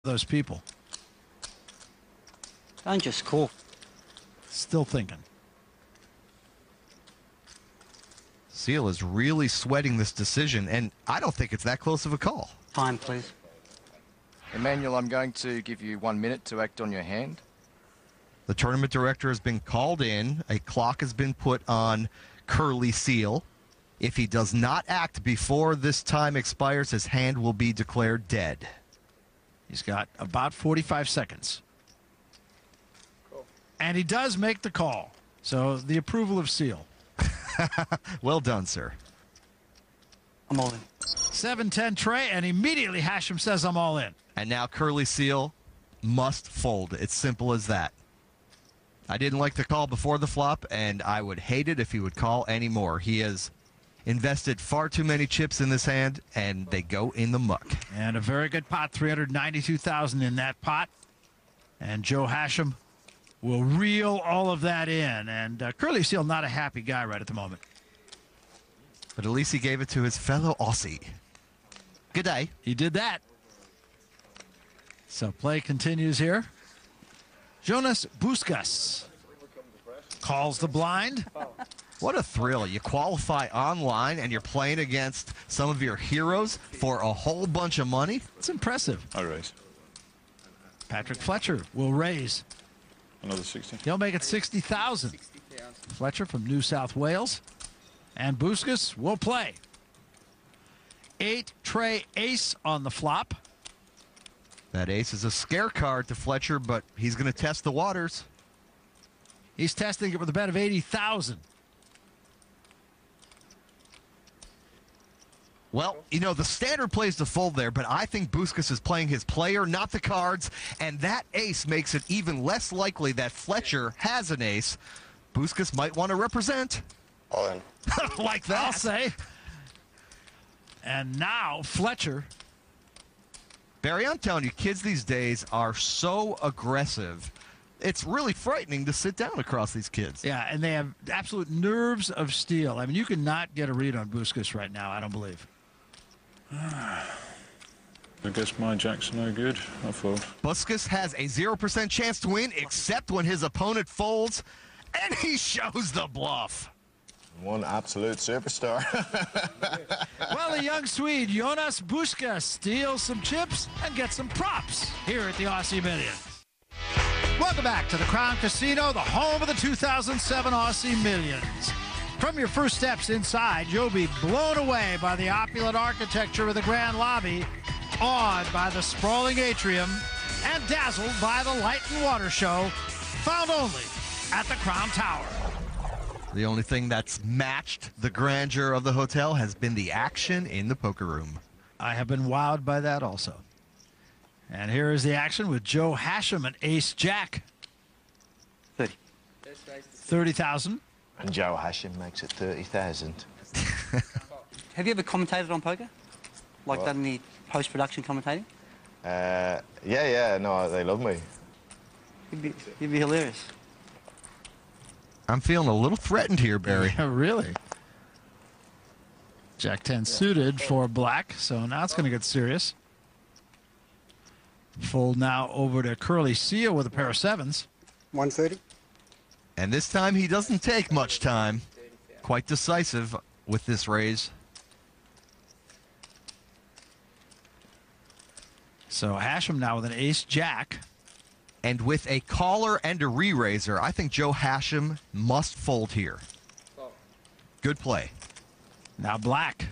those people. Don't just call. Still thinking. Seal is really sweating this decision, and I don't think it's that close of a call. Time, please. Emmanuel, I'm going to give you 1 minute to act on your hand. The tournament director has been called in. A clock has been put on Curly Seal. If he does not act before this time expires, his hand will be declared dead. He's got about 45 seconds. Cool. And he does make the call. So the approval of Seal. Well done, sir. I'm all in. 7-10 Trey, and immediately Hashem says, I'm all in. And now Curly Seal must fold. It's simple as that. I didn't like the call before the flop, and I would hate it if he would call anymore. He has invested far too many chips in this hand, and they go in the muck. And a very good pot, $392,000 in that pot. And Joe Hashem will reel all of that in. And Curly Seal, not a happy guy right at the moment. But at least he gave it to his fellow Aussie. Good day. He did that. So play continues here. Jonas Buskas calls the blind. What a thrill. You qualify online, and you're playing against some of your heroes for a whole bunch of money. It's impressive. I raise. Patrick Fletcher will raise. Another 60. He'll make it 60,000. Fletcher from New South Wales. And Buskas will play. 8 Trey ace on the flop. That ace is a scare card to Fletcher, but he's going to test the waters. He's testing it with a bet of 80,000. Well, you know, the standard plays to fold there, but I think Buskas is playing his player, not the cards, and that ace makes it even less likely that Fletcher has an ace. Buskas might want to represent. All in. Like that. I'll say. And now Fletcher. Barry, I'm telling you, kids these days are so aggressive. It's really frightening to sit down across these kids. Yeah, and they have absolute nerves of steel. I mean, you cannot get a read on Buskas right now, I don't believe. I guess my jacks are no good. I fold. Buskas has a 0% chance to win, except when his opponent folds, and he shows the bluff. One absolute superstar. Well, the young Swede, Jonas Buskas, steals some chips and gets some props here at the Aussie Millions. Welcome back to the Crown Casino, the home of the 2007 Aussie Millions. From your first steps inside, you'll be blown away by the opulent architecture of the Grand Lobby, awed by the sprawling atrium, and dazzled by the light and water show, found only at the Crown Tower. The only thing that's matched the grandeur of the hotel has been the action in the poker room. I have been wowed by that also. And here is the action with Joe Hashem and Ace Jack. 30. 30,000. And Joe Hashem makes it 30,000. Have you ever commentated on poker? Like What? done any post-production commentating? Yeah, no, they love me. You'd be hilarious. I'm feeling a little threatened here, Barry. Yeah, really? Jack 10 suited for black, so now it's going to get serious. Fold now over to Curly Seal with a pair of sevens. 130. And this time he doesn't take much time. Quite decisive with this raise. So Hashem now with an ace jack. And with a caller and a re-raiser, I think Joe Hashem must fold here. Good play. Now black.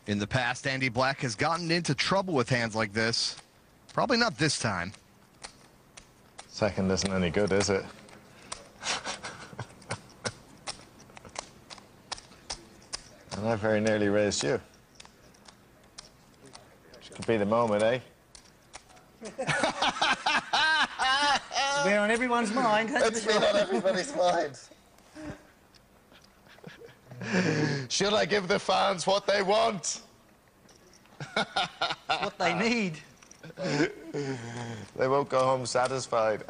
In the past, Andy Black has gotten into trouble with hands like this. Probably not this time. Second isn't any good, is it? And I very nearly raised you. Could be the moment, eh? It's been on everyone's mind. It's been on everybody's mind. Should I give the fans what they want? What they need. They won't go home satisfied.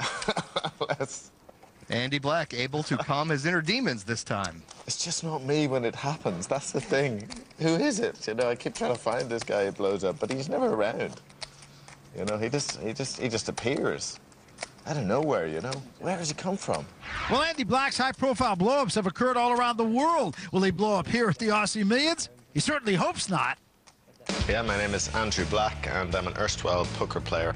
Andy Black able to calm his inner demons this time. It's just not me when it happens. That's the thing. Who is it? You know, I keep trying to find this guy who blows up, but he's never around. You know, he just appears out of nowhere, you know. Where does he come from? Well, Andy Black's high-profile blow-ups have occurred all around the world. Will he blow up here at the Aussie Millions? He certainly hopes not. Yeah, my name is Andrew Black, and I'm an erstwhile poker player.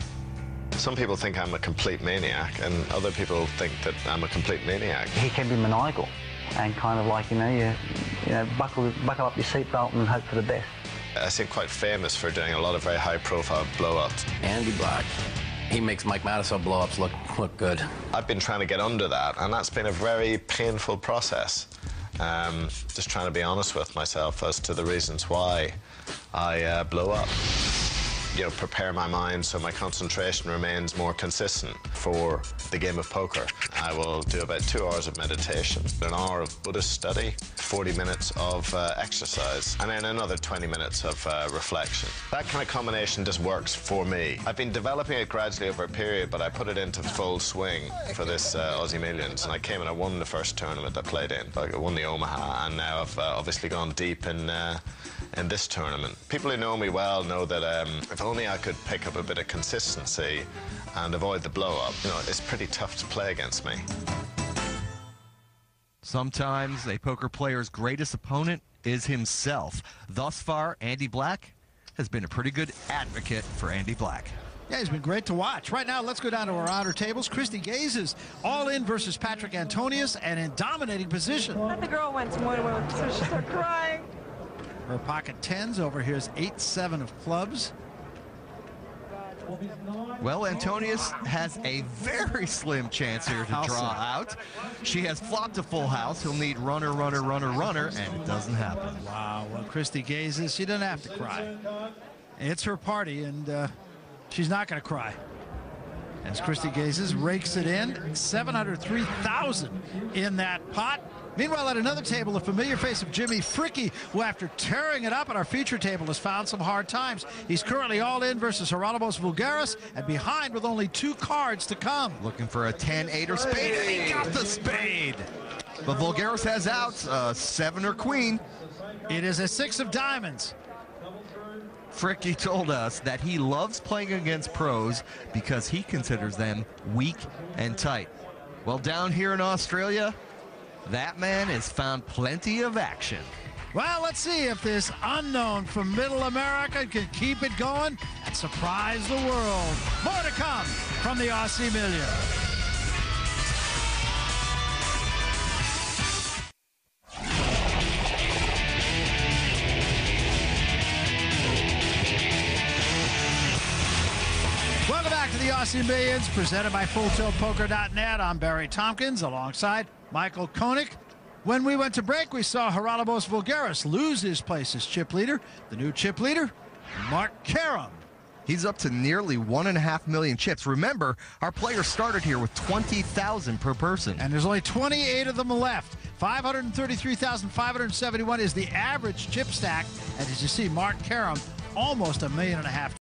Some people think I'm a complete maniac, and other people think that I'm a complete maniac. He can be maniacal and kind of like, you buckle up your seatbelt and hope for the best. I seem quite famous for doing a lot of very high-profile blow-ups. Andy Black. He makes Mike Madison blow-ups look good. I've been trying to get under that, and that's been a very painful process. Just trying to be honest with myself as to the reasons why I blow up. You know, prepare my mind so my concentration remains more consistent for the game of poker. I will do about 2 hours of meditation, an hour of Buddhist study, 40 minutes of exercise, and then another 20 minutes of reflection. That kind of combination just works for me. I've been developing it gradually over a period, but I put it into full swing for this Aussie Millions, and I came and I won the first tournament I played in. I won the Omaha, and now I've obviously gone deep in this tournament. People who know me well know that if only I could pick up a bit of consistency and avoid the blow-up, you know, it's pretty tough to play against me. Sometimes a poker player's greatest opponent is himself. Thus far, Andy Black has been a pretty good advocate for Andy Black. Yeah, he's been great to watch. Right now, let's go down to our honor tables. Christy Gaze is all in versus Patrick Antonius and in dominating position. The girl went to one, so she started crying. Her pocket tens over here's 8-7 of clubs. Well, Antonius has a very slim chance here to draw out. She has flopped a full house. He'll need runner, runner, runner, runner, and it doesn't happen. Wow, well, Christy Gaze, she doesn't have to cry. It's her party, and she's not going to cry. As Christy Gaze rakes it in, 703,000 in that pot. Meanwhile, at another table, a familiar face of Jimmy Fricke, who after tearing it up at our feature table has found some hard times. He's currently all in versus Geralamos Vulgaris and behind with only 2 cards to come. Looking for a 10-8 or spade, and he got the spade. But Vulgaris has outs, 7 or queen. It is a 6 of diamonds. Fricke told us that he loves playing against pros because he considers them weak and tight. Well, down here in Australia, that man has found plenty of action. Well, let's see if this unknown from Middle America can keep it going and surprise the world. More to come from the Aussie Millions. Welcome back to the Aussie Millions, presented by FullTiltPoker.net. I'm Barry Tompkins alongside Michael Koenig. When we went to break, we saw Geralamos Vulgaris lose his place as chip leader. The new chip leader, Mark Karam. He's up to nearly 1.5 million chips. Remember, our players started here with 20,000 per person. And there's only 28 of them left. 533,571 is the average chip stack. And as you see, Mark Karam, almost $1.5 million